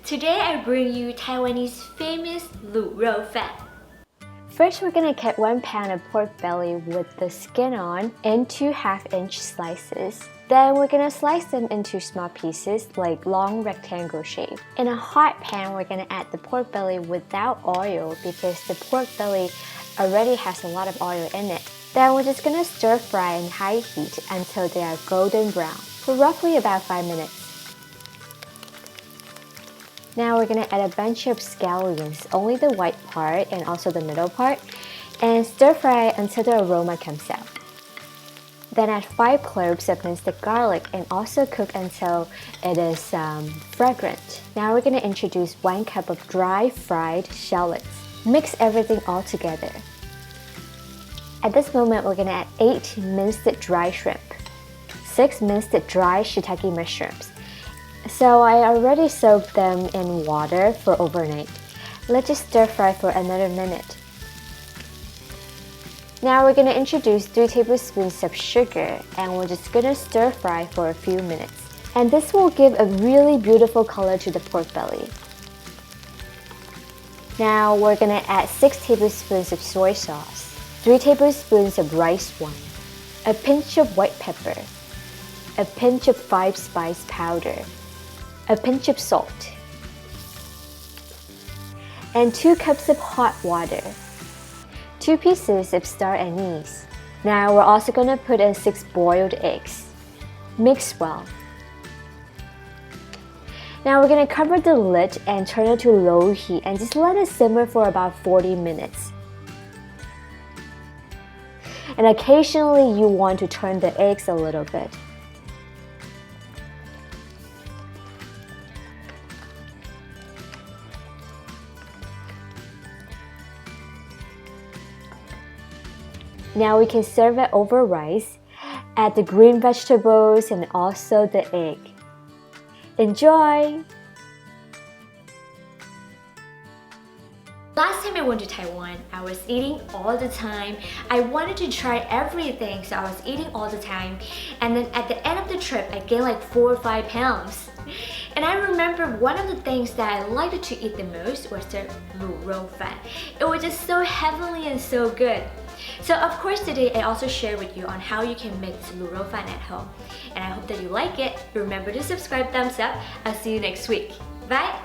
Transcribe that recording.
Today I bring you Taiwanese famous Rou Fan. First, we're gonna cut 1 pound of pork belly with the skin on into 1/2-inch slices. Then we're gonna slice them into small pieces like long rectangle shape. In a hot pan, we're gonna add the pork belly without oil because the pork belly already has a lot of oil in it. Then we're just gonna stir fry in high heat until they are golden brown for roughly about 5 minutes. Now we're gonna add a bunch of scallions, only the white part and also the middle part, and stir fry until the aroma comes out. Then add 5 cloves of minced garlic and also cook until it is fragrant. Now we're gonna introduce 1 cup of dry fried shallots. Mix everything all together. At this moment, we're gonna add 8 minced dry shrimp, 6 minced dry shiitake mushrooms. So I already soaked them in water for overnight. Let's just stir fry for another minute. Now we're gonna introduce 3 tablespoons of sugar and we're just gonna stir fry for a few minutes. And this will give a really beautiful color to the pork belly. Now we're gonna add 6 tablespoons of soy sauce, 3 tablespoons of rice wine, a pinch of white pepper, a pinch of 5-spice powder, a pinch of salt, and 2 cups of hot water, 2 pieces of star anise. Now we're also going to put in 6 boiled eggs. Mix well. Now we're going to cover the lid and turn it to low heat and just let it simmer for about 40 minutes. And occasionally you want to turn the eggs a little bit. Now we can serve it over rice, add the green vegetables and also the egg. Enjoy! Last time I went to Taiwan, I was eating all the time. I wanted to try everything, so I was eating all the time. And then at the end of the trip, I gained like 4 or 5 pounds. And I remember one of the things that I liked to eat the most was the Rou Fan. It was just so heavenly and so good. So of course today I also share with you on how you can make this Rou Fan at home. And I hope that you like it. Remember to subscribe, thumbs up. I'll see you next week. Bye!